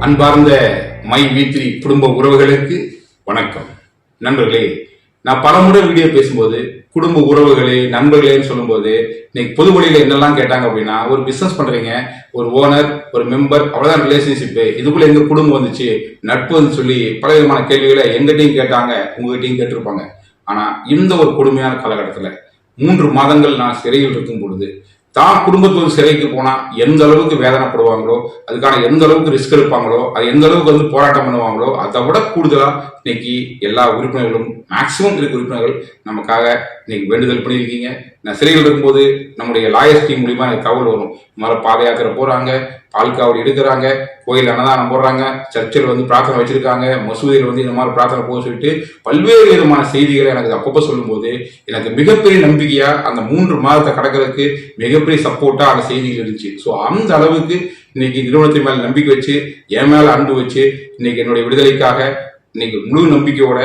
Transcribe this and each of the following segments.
அன்பார்ந்த மை வீத்ரி குடும்ப உறவுகளுக்கு வணக்கம். நண்பர்களே, நான் பலமுறை வீடியோ பேசும்போது குடும்ப உறவுகளே நண்பர்களேன்னு சொல்லும்போது இன்னைக்கு பொது வழியில என்னெல்லாம் கேட்டாங்க அப்படின்னா, ஒரு பிசினஸ் பண்றீங்க, ஒரு ஓனர், ஒரு மெம்பர், அவ்வளவுதான் ரிலேஷன்ஷிப், இதுக்குள்ள எங்க குடும்பம் வந்துச்சு, நட்பு வந்து சொல்லி பல விதமான கேள்விகளை எங்கிட்டையும் கேட்டாங்க, உங்ககிட்டையும் கேட்டிருப்பாங்க. ஆனா இந்த ஒரு கொடுமையான காலகட்டத்துல 3 மாதங்கள் நான் சிறையில் இருக்கும் பொழுது தான் குடும்பத்தோடு சிறைக்கு போனா எந்த அளவுக்கு வேதனைப்படுவாங்களோ, அதுக்கான எந்த அளவுக்கு ரிஸ்க் எடுப்பாங்களோ, அது எந்த அளவுக்கு வந்து போராட்டம் பண்ணுவாங்களோ, அதை விட கூடுதலா இன்னைக்கு எல்லா உறுப்பினர்களும் மேக்சிமம் இருக்க உறுப்பினர்கள் நமக்காக இன்னைக்கு வேண்டுதல் பண்ணியிருக்கீங்க. நான் சிறையில் இருக்கும்போது நம்முடைய லாயர்ஸ் டீம் மூலியமா எனக்கு தகவல் வரும். இந்த பாத யாத்திரை போறாங்க, பால்காவடி எடுக்கிறாங்க, கோயில் அன்னதானம் போடுறாங்க, சர்ச்சில் வந்து பிரார்த்தனை வச்சிருக்காங்க, மசூதியில் வந்து இந்த மாதிரி பிரார்த்தனை போக சொல்லிட்டு பல்வேறு விதமான செய்திகளை எனக்கு அப்பப்போ சொல்லும்போது எனக்கு மிகப்பெரிய நம்பிக்கையா அந்த 3 மாதத்தை கடக்கிறதுக்கு மிகப்பெரிய சப்போர்ட்டா அந்த செய்திகள் இருந்துச்சு. ஸோ அந்த அளவுக்கு இன்னைக்கு நிறுவனத்தின் மேல நம்பிக்கை வச்சு, என் மேல அன்பு வச்சு, இன்னைக்கு என்னுடைய விடுதலைக்காக இன்னைக்கு முழு நம்பிக்கையோட,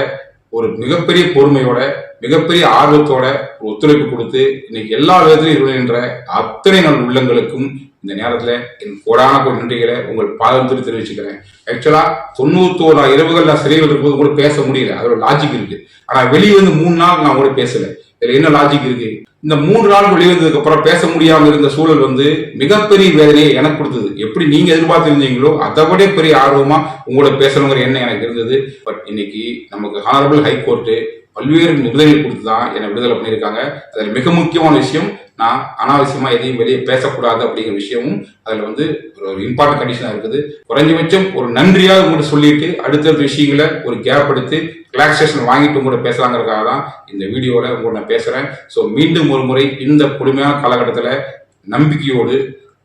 ஒரு மிகப்பெரிய பொறுமையோட, மிகப்பெரிய ஆர்வத்தோட ஒத்துழைப்பு கொடுத்து இன்னைக்கு எல்லா விதத்திலும் இருக்கின்ற அத்தனை நாள் உள்ளங்களுக்கும் இந்த நேரத்துல என் கோடான கோடி நன்றிகளை உங்கள் பாதத்தில் தெரிவிச்சுக்கிறேன். ஆக்சுவலா 91 இரவுகள் நான் சிறையில் இருக்கும்போது கூட பேச முடியல, அதோட லாஜிக் இருக்கு. ஆனா வெளியே வந்து 3 நாள் நான் கூட பேசல. இதுல என்ன லாஜிக் இருக்கு? இந்த 3 நாள் வெளிவந்ததுக்கு அப்புறம் பேச முடியாம இருந்த சூழல் வந்து மிகப்பெரிய வேதனையை எனக்கு கொடுத்தது. எப்படி நீங்க எதிர்பார்த்திருந்தீங்களோ அதை விட பெரிய ஆர்வமா உங்களோட பேசணுங்கிற எண்ணம் எனக்கு இருந்தது. பட் இன்னைக்கு நமக்கு ஹானரபிள் ஹைகோர்ட்டு பல்வேறு விடுதலை கொடுத்துதான் என்னை விடுதலை பண்ணியிருக்காங்க. அதுல மிக முக்கியமான விஷயம், நான் அனாவசியமா எதையும் வெளியே பேசக்கூடாது அப்படிங்கிற விஷயமும் அதுல வந்து ஒரு இம்பார்ட்டன்ட் கண்டிஷனா இருக்குது. குறைஞ்சபட்சம் ஒரு நன்றியாக உங்கள்கிட்ட சொல்லிட்டு அடுத்தடுத்த விஷயங்களை ஒரு கேப் எடுத்து கிளாரிஃபிகேஷன் வாங்கிட்டு கூட பேசலாங்கிறதுக்காக தான் இந்த வீடியோல உங்களோட நான் பேசுறேன். ஸோ மீண்டும் ஒரு முறை இந்த கொடுமையான காலகட்டத்துல நம்பிக்கையோடு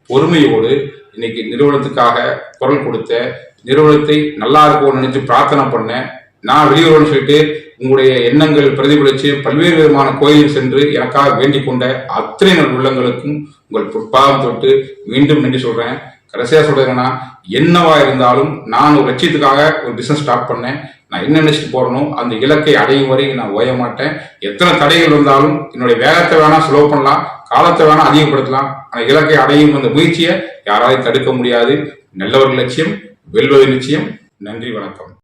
பொறுமையோடு இன்னைக்கு நிறுவனத்துக்காக குரல் கொடுத்த, நிறுவனத்தை நல்லா இருக்கும்னு நினைச்சு பிரார்த்தனை பண்ணேன். நான் வெளியூர்னு சொல்லிட்டு உங்களுடைய எண்ணங்கள் பிரதிபலிச்சு பல்வேறு விதமான கோயிலில் சென்று எனக்காக வேண்டிக் கொண்ட அத்தனை நல் உள்ளங்களுக்கும் உங்கள் பொற்பாதம் தொட்டு மீண்டும் நன்றி சொல்றேன். கடைசியா சொல்றதுன்னா, என்னவா இருந்தாலும் நான் ஒரு லட்சியத்துக்காக ஒரு பிசினஸ் ஸ்டார்ட் பண்ணேன். நான் என்ன நினைச்சிட்டு போறனோ அந்த இலக்கை அடையும் வரை நான் ஓய மாட்டேன். எத்தனை தடைகள் வந்தாலும் என்னுடைய வேகத்தை வேணா ஸ்லோ பண்ணலாம், காலத்தை வேணா அதிகப்படுத்தலாம், ஆனா இலக்கை அடையும் அந்த முயற்சியை யாராலையும் தடுக்க முடியாது. நல்ல ஒரு லட்சியம் வெல்வது நிச்சயம். நன்றி, வணக்கம்.